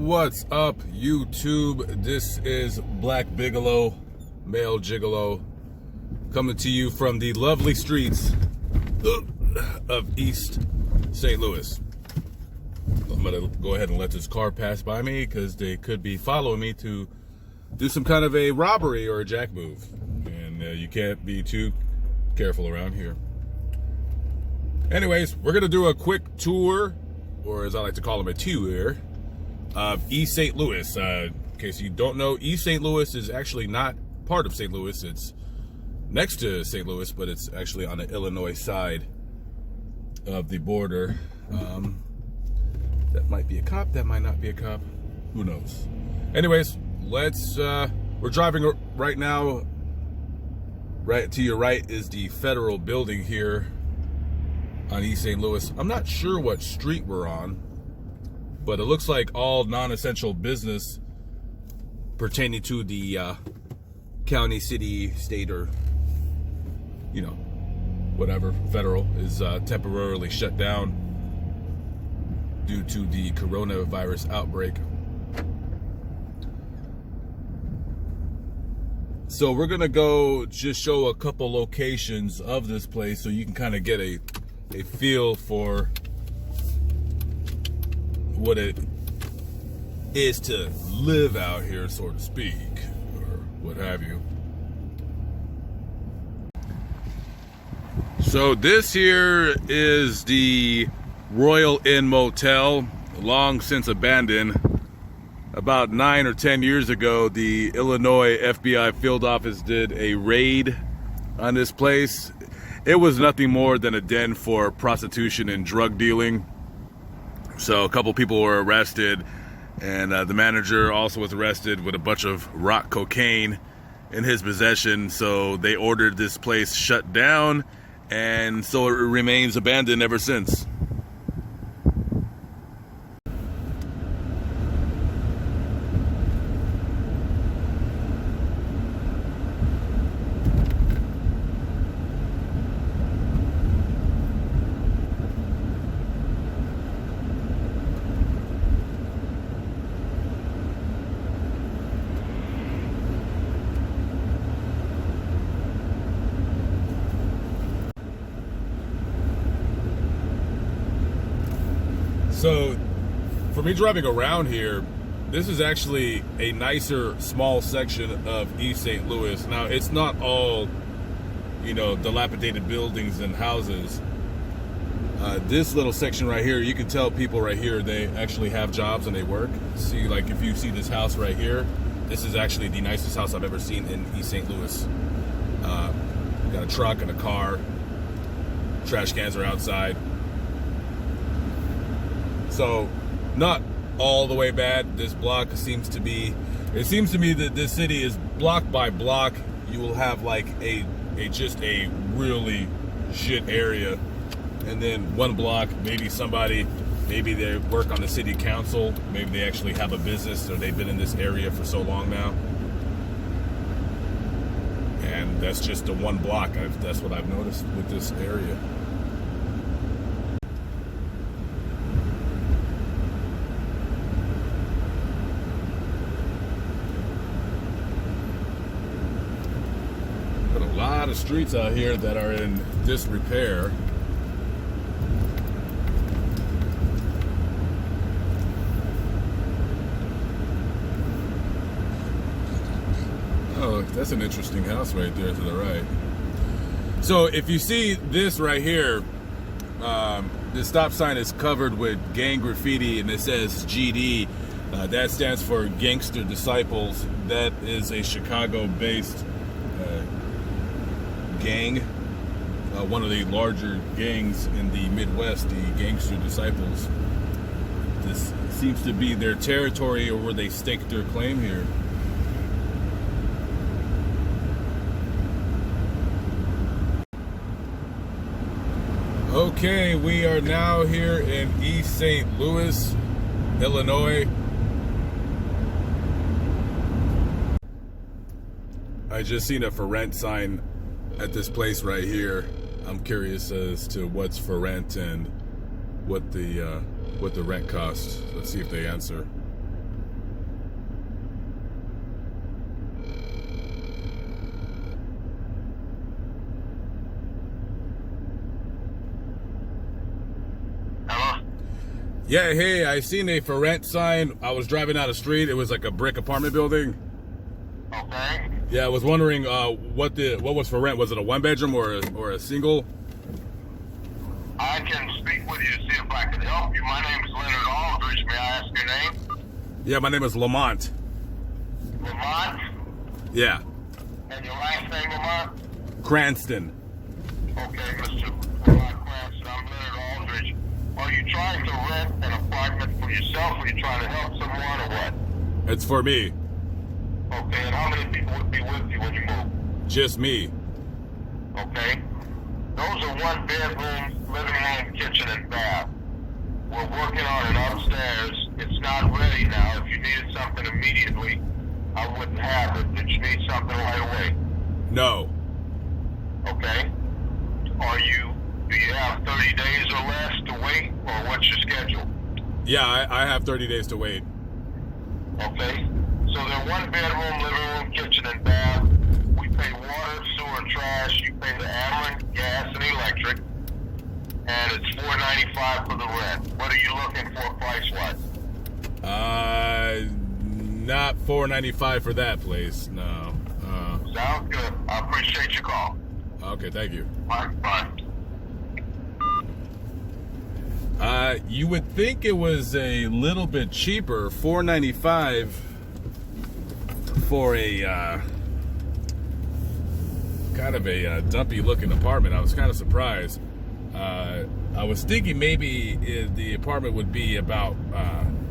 What's up, YouTube? This is Black Bigelow, male gigolo, coming to you from the lovely streets of East St. Louis. I'm gonna go ahead and let this car pass by me because they could be following me to do some kind of a robbery or a jack move, and you can't be too careful around here. Anyways, we're gonna do a quick tour, or as I like to call them, a tour of East St. Louis. In case you don't know, East St. Louis is actually not part of St. Louis. It's next to St. Louis, but it's actually on the Illinois side of the border. That might be a cop, that might not be a cop, who knows. Anyways, we're driving right now. Right to your right is the federal building here on East St. Louis. I'm not sure what street we're on, but it looks like all non-essential business pertaining to the county, city, state, or, you know, whatever, federal, is temporarily shut down due to the coronavirus outbreak. So we're gonna go just show a couple locations of this place so you can kind of get a feel for what it is to live out here, so to speak, or what have you. So this here is the Royal Inn Motel, long since abandoned. About 9 or 10 years ago, the Illinois FBI field office did a raid on this place. It was nothing more than a den for prostitution and drug dealing. So a couple people were arrested, and the manager also was arrested with a bunch of rock cocaine in his possession. So they ordered this place shut down, and so it remains abandoned ever since. So, for me driving around here, this is actually a nicer, small section of East St. Louis. Now, it's not all, you know, dilapidated buildings and houses. This little section right here, you can tell people right here, they actually have jobs and they work. See, like if you see this house right here, this is actually the nicest house I've ever seen in East St. Louis. Got a truck and a car. Trash cans are outside. So, not all the way bad. This block seems to be, it seems to me that this city is block by block. You will have like just a really shit area. And then one block, maybe they work on the city council. Maybe they actually have a business, or they've been in this area for so long now. And that's just the one block. That's what I've noticed with this area. A lot of streets out here that are in disrepair. Oh, that's an interesting house right there to the right. So if you see this right here, the stop sign is covered with gang graffiti and it says GD. That stands for Gangster Disciples. That is a Chicago-based gang, one of the larger gangs in the Midwest, the Gangster Disciples. This seems to be their territory, or where they stake their claim here. Okay, we are now here in East St. Louis, Illinois. I just seen a for rent sign at this place right here. I'm curious as to what's for rent and what the rent costs. Let's see if they answer. Yeah, hey, I seen a for rent sign. I was driving down the street. It was like a brick apartment building. Okay. Yeah, I was wondering what was for rent. Was it a one bedroom or a single? I can speak with you to see if I can help you. My name is Leonard Aldridge. May I ask your name? Yeah, my name is Lamont. Lamont? Yeah. And your last name, Lamont? Cranston. Okay, Mr. Lamont Cranston. I'm Leonard Aldridge. Are you trying to rent an apartment for yourself, or are you trying to help someone, or what? It's for me. Okay, and how many people would be with you when you move? Just me. Okay. Those are one bedroom, living room, kitchen, and bath. We're working on it upstairs. It's not ready now. If you needed something immediately, I wouldn't have it. Did you need something right away? No. Okay. Do you have 30 days or less to wait, or what's your schedule? Yeah, I have 30 days to wait. Okay. So they're one bedroom, living room, kitchen, and bath. We pay water, sewer, trash. You pay the Ameren, gas, and electric. And it's $4.95 for the rent. What are you looking for price-wise? Not $4.95 for that place. No. Sounds good. I appreciate your call. Okay, thank you. Bye. Bye. You would think it was a little bit cheaper, $4.95 for a kind of a dumpy looking apartment. I was kind of surprised. I was thinking maybe the apartment would be about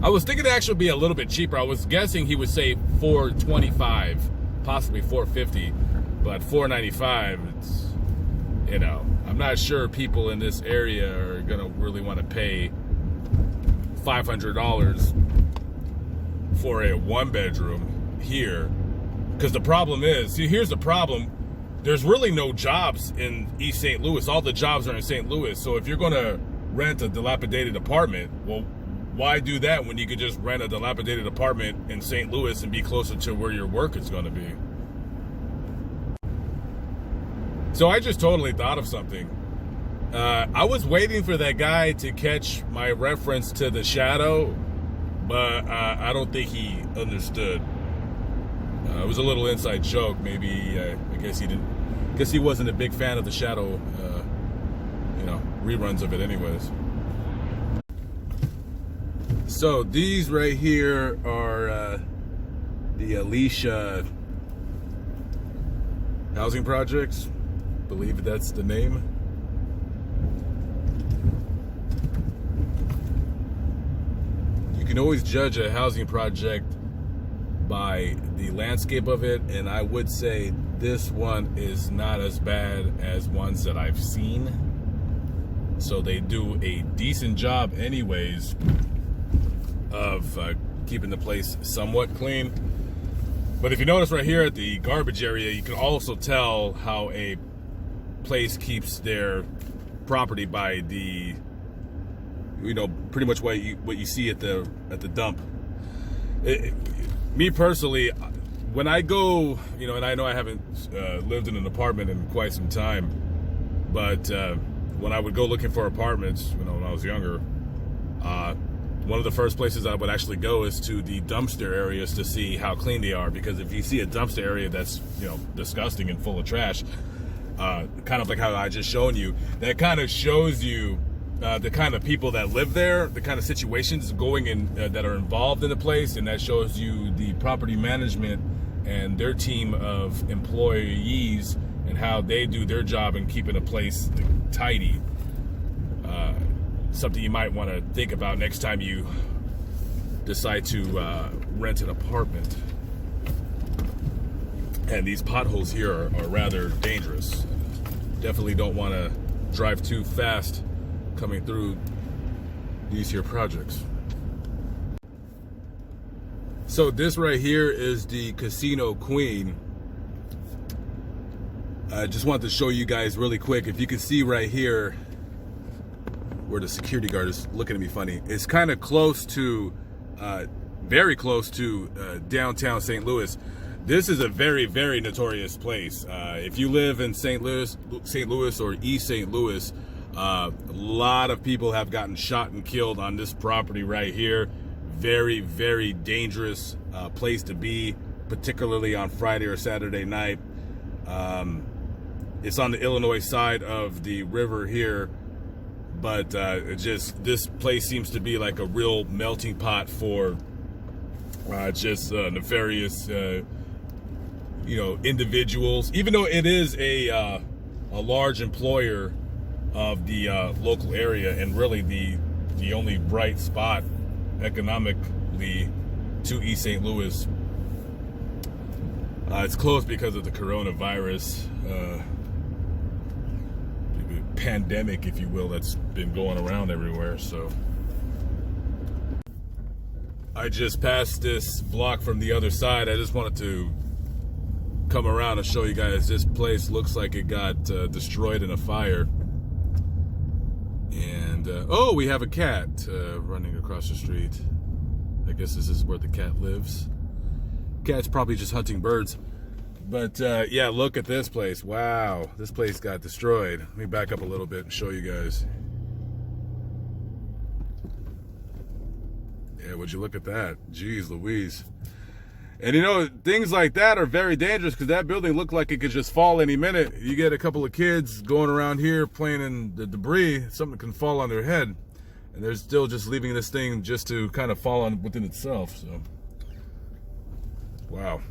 I was thinking it actually be a little bit cheaper. I was guessing he would say $4.25, possibly $4.50, but $4.95, it's, you know, I'm not sure people in this area are gonna really want to pay $500 for a one bedroom here. Because the problem is, see, here's the problem. There's really no jobs in East St. Louis. All the jobs are in St. Louis. So if you're going to rent a dilapidated apartment, well, why do that when you could just rent a dilapidated apartment in St. Louis and be closer to where your work is going to be? So I just totally thought of something. I was waiting for that guy to catch my reference to The Shadow, but I don't think he understood. It was a little inside joke. Maybe I guess he didn't. Guess he wasn't a big fan of The Shadow, reruns of it, anyways. So these right here are the Alicia housing projects. I believe that's the name. You can always judge a housing project by the landscape of it, and I would say this one is not as bad as ones that I've seen. So they do a decent job anyways of keeping the place somewhat clean. But if you notice right here at the garbage area, you can also tell how a place keeps their property by the, pretty much what you see at the dump. Me personally, when I go, and I know I haven't lived in an apartment in quite some time, but when I would go looking for apartments, when I was younger, one of the first places I would actually go is to the dumpster areas to see how clean they are. Because if you see a dumpster area that's, disgusting and full of trash, kind of like how I just shown you, that kind of shows you the kind of people that live there, the kind of situations going in that are involved in the place, and that shows you the property management and their team of employees and how they do their job in keeping a place tidy. Something you might want to think about next time you decide to rent an apartment. And these potholes here are rather dangerous. Definitely don't want to drive too fast coming through these here projects. So this right here is the Casino Queen. I just wanted to show you guys really quick. If you can see right here where the security guard is looking at me funny, it's kind of close to, very close to downtown St. Louis. This is a very, very notorious place. If you live in St. Louis or East St. Louis, A lot of people have gotten shot and killed on this property right here. Very, very dangerous place to be, particularly on Friday or Saturday night. It's on the Illinois side of the river here, but this place seems to be like a real melting pot for nefarious, individuals. Even though it is a large employer of the local area, and really the only bright spot economically to East St. Louis. It's closed because of the coronavirus pandemic, if you will, that's been going around everywhere. So I just passed this block from the other side. I just wanted to come around and show you guys this place looks like it got destroyed in a fire. And oh, we have a cat running across the street. I guess this is where the cat lives. Cat's probably just hunting birds. But yeah, look at this place. Wow, this place got destroyed. Let me back up a little bit and show you guys. Yeah, would you look at that? Jeez Louise. And things like that are very dangerous because that building looked like it could just fall any minute. You get a couple of kids going around here playing in the debris, something can fall on their head. And they're still just leaving this thing just to kind of fall on within itself. So, wow.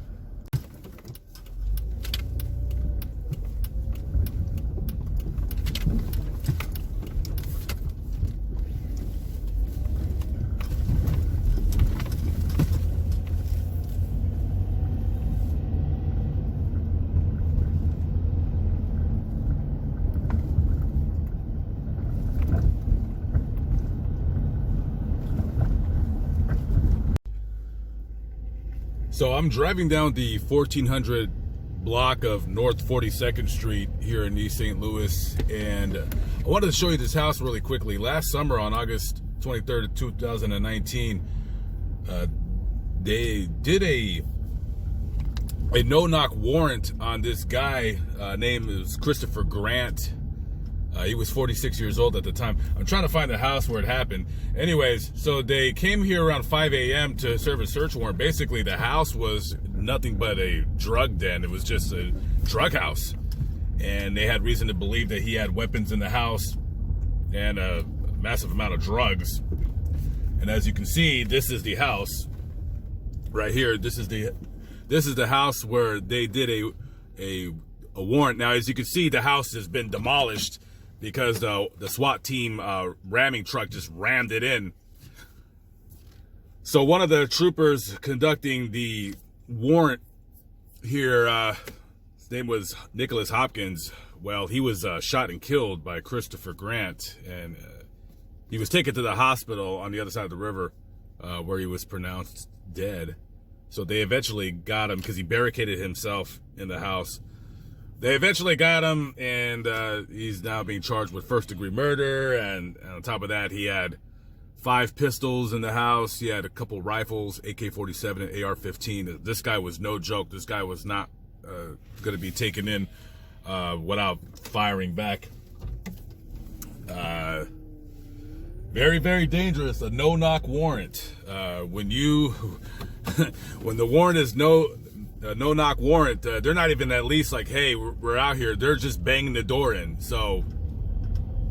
So I'm driving down the 1400 block of North 42nd Street here in East St. Louis, and I wanted to show you this house really quickly. Last summer on August 23rd of 2019, they did a no-knock warrant on this guy named Christopher Grant. He was 46 years old at the time. I'm trying to find the house where it happened. Anyways, so they came here around 5 a.m. to serve a search warrant. Basically, the house was nothing but a drug den. It was just a drug house. And they had reason to believe that he had weapons in the house and a massive amount of drugs. And as you can see, this is the house right here. This is the house where they did a warrant. Now, as you can see, the house has been demolished because the SWAT team ramming truck just rammed it in. So one of the troopers conducting the warrant here, his name was Nicholas Hopkins. Well, he was shot and killed by Christopher Grant, and he was taken to the hospital on the other side of the river where he was pronounced dead. So they eventually got him because he barricaded himself in the house. They eventually got him, and he's now being charged with first-degree murder. And on top of that, he had 5 pistols in the house. He had a couple rifles, AK-47 and AR-15. This guy was no joke. This guy was not going to be taken in without firing back. Very, very dangerous. A no-knock warrant. When the warrant is no-knock warrant, they're not even at least like, hey, we're out here. They're just banging the door in. So,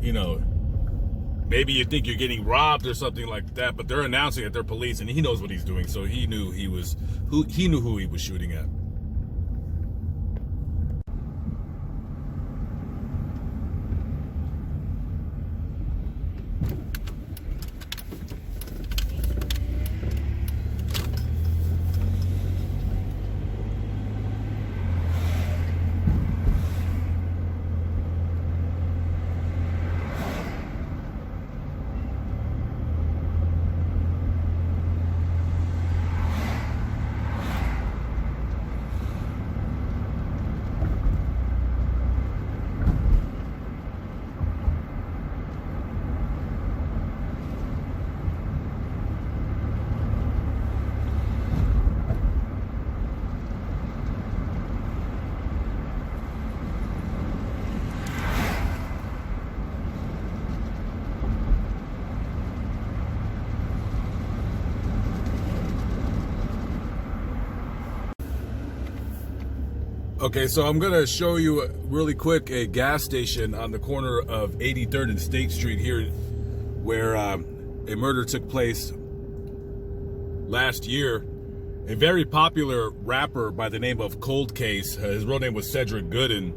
maybe you think you're getting robbed or something like that, but they're announcing that they're police, and he knows what he's doing. So he knew who he was shooting at. Okay, so I'm gonna show you really quick a gas station on the corner of 83rd and State Street here, where a murder took place last year. A very popular rapper by the name of Cold Case, his real name was Cedric Gooden.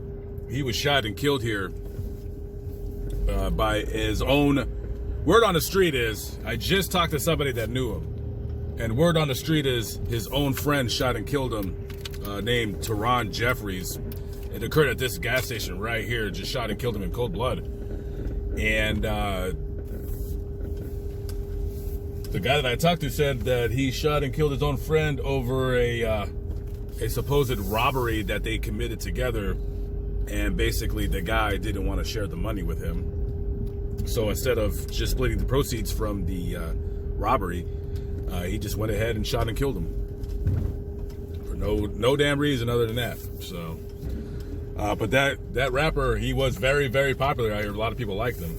He was shot and killed here by his own. Word on the street is, I just talked to somebody that knew him, and word on the street is his own friend shot and killed him, named Teron Jeffries. It occurred at this gas station right here, just shot and killed him in cold blood. And the guy that I talked to said that he shot and killed his own friend over a supposed robbery that they committed together, and basically the guy didn't want to share the money with him. So instead of just splitting the proceeds from the robbery, he just went ahead and shot and killed him for no damn reason other than that. So, but that rapper, he was very, very popular. I heard a lot of people liked him.